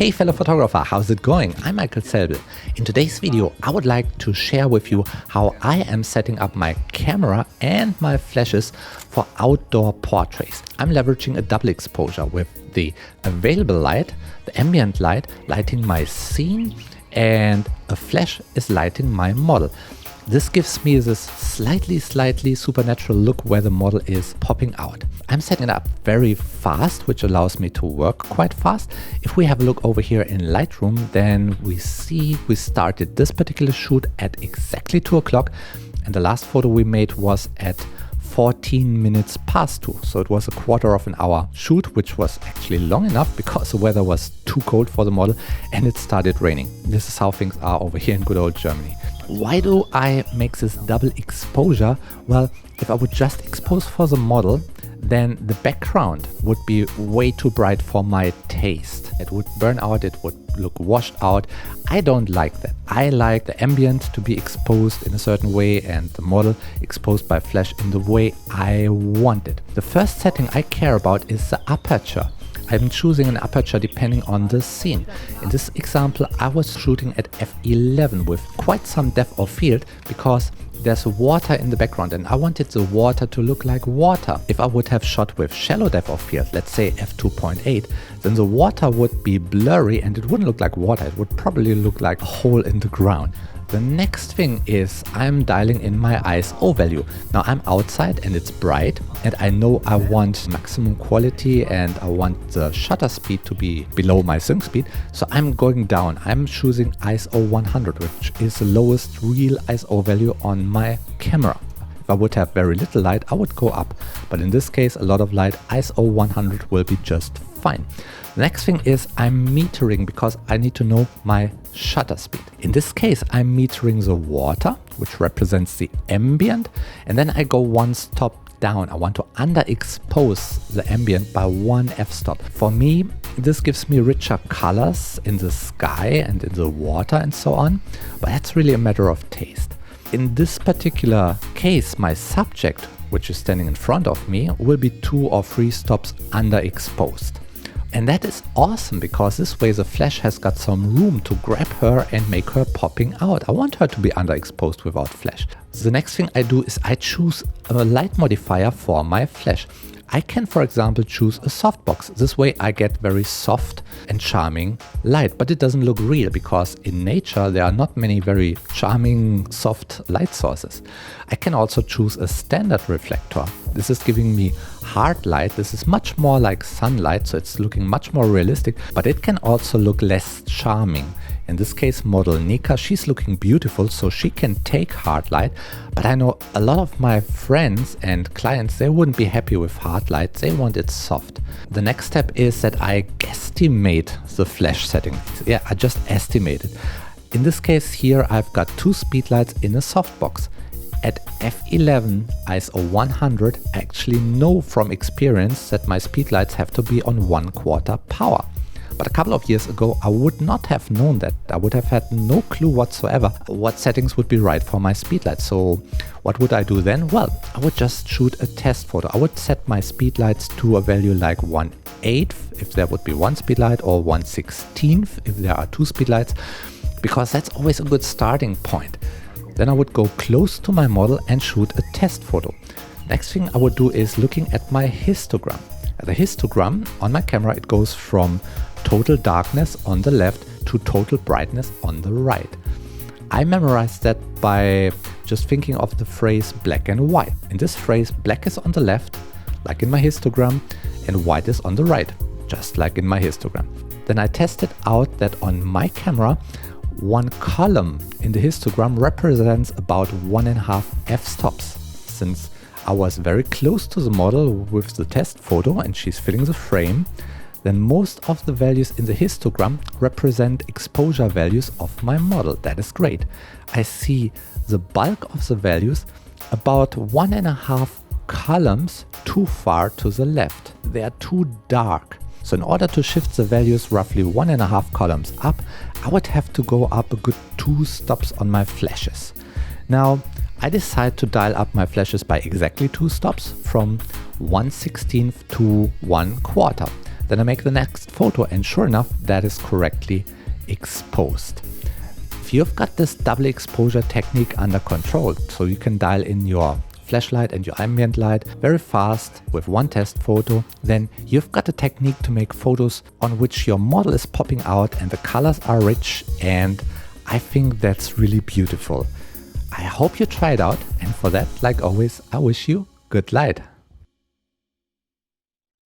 Hey fellow photographer, how's it going? I'm Michael Zelbel. In today's video, I would like to share with you how I am setting up my camera and my flashes for outdoor portraits. I'm leveraging a double exposure with the available light, the ambient light, lighting my scene, and a flash is lighting my model. This gives me this slightly supernatural look where the model is popping out. I'm setting it up very fast, which allows me to work quite fast. If we have a look over here in Lightroom, then we see we started this particular shoot at exactly 2 o'clock, and the last photo we made was at 14 minutes past 2. So it was a quarter of an hour shoot, which was actually long enough because the weather was too cold for the model and it started raining. This is how things are over here in good old Germany. Why do I make this double exposure? Well, if I would just expose for the model, then the background would be way too bright for my taste. It would burn out, it would look washed out. I don't like that. I like the ambient to be exposed in a certain way and the model exposed by flash in the way I want it. The first setting I care about is the aperture. I'm choosing an aperture depending on the scene. In this example, I was shooting at f11 with quite some depth of field because there's water in the background and I wanted the water to look like water. If I would have shot with shallow depth of field, let's say f2.8, then the water would be blurry and it wouldn't look like water. It would probably look like a hole in the ground. The next thing is I'm dialing in my ISO value. Now I'm outside and it's bright and I know I want maximum quality and I want the shutter speed to be below my sync speed. So I'm going down. I'm choosing ISO 100, which is the lowest real ISO value on my camera. If I would have very little light, I would go up. But in this case, a lot of light, ISO 100 will be just fine. The next thing is I'm metering because I need to know my shutter speed. In this case, I'm metering the water, which represents the ambient, and then I go one stop down. I want to underexpose the ambient by 1 f-stop. For me, this gives me richer colors in the sky and in the water and so on, but that's really a matter of taste. In this particular case, my subject, which is standing in front of me, will be 2 or 3 stops underexposed. And that is awesome because this way the flash has got some room to grab her and make her popping out. I want her to be underexposed without flash. The next thing I do is I choose a light modifier for my flash. I can, for example, choose a softbox. This way I get very soft and charming light, but it doesn't look real because in nature there are not many very charming soft light sources. I can also choose a standard reflector. This is giving me hard light. This is much more like sunlight, so it's looking much more realistic, but it can also look less charming. In this case, model Nika, she's looking beautiful, so she can take hard light, but I know a lot of my friends and clients, they wouldn't be happy with hard light, they want it soft. The next step is that I guesstimate the flash setting. Yeah, I just estimate it. In this case here, I've got 2 speedlights in a softbox. At f11 ISO 100, I actually know from experience that my speedlights have to be on 1/4 power. But a couple of years ago, I would not have known that. I would have had no clue whatsoever what settings would be right for my speedlights. So what would I do then? Well, I would just shoot a test photo. I would set my speedlights to a value like 1/8 if there would be 1 speedlight, or 1/16 if there are 2 speedlights, because that's always a good starting point. Then I would go close to my model and shoot a test photo. Next thing I would do is looking at my histogram. The histogram on my camera, it goes from total darkness on the left to total brightness on the right. I memorized that by just thinking of the phrase black and white. In this phrase, black is on the left, like in my histogram, and white is on the right, just like in my histogram. Then I tested out that on my camera, 1 column in the histogram represents about 1.5 f-stops. Since I was very close to the model with the test photo and she's filling the frame, then most of the values in the histogram represent exposure values of my model. That is great. I see the bulk of the values about 1.5 columns too far to the left. They are too dark. So in order to shift the values roughly 1.5 columns up, I would have to go up a good 2 stops on my flashes. Now, I decide to dial up my flashes by exactly 2 stops from 1/16 to 1/4. Then I make the next photo, and sure enough, that is correctly exposed. If you've got this double exposure technique under control, so you can dial in your flashlight and your ambient light very fast with one test photo, then you've got a technique to make photos on which your model is popping out and the colors are rich, and I think that's really beautiful. I hope you try it out, and for that, like always, I wish you good light.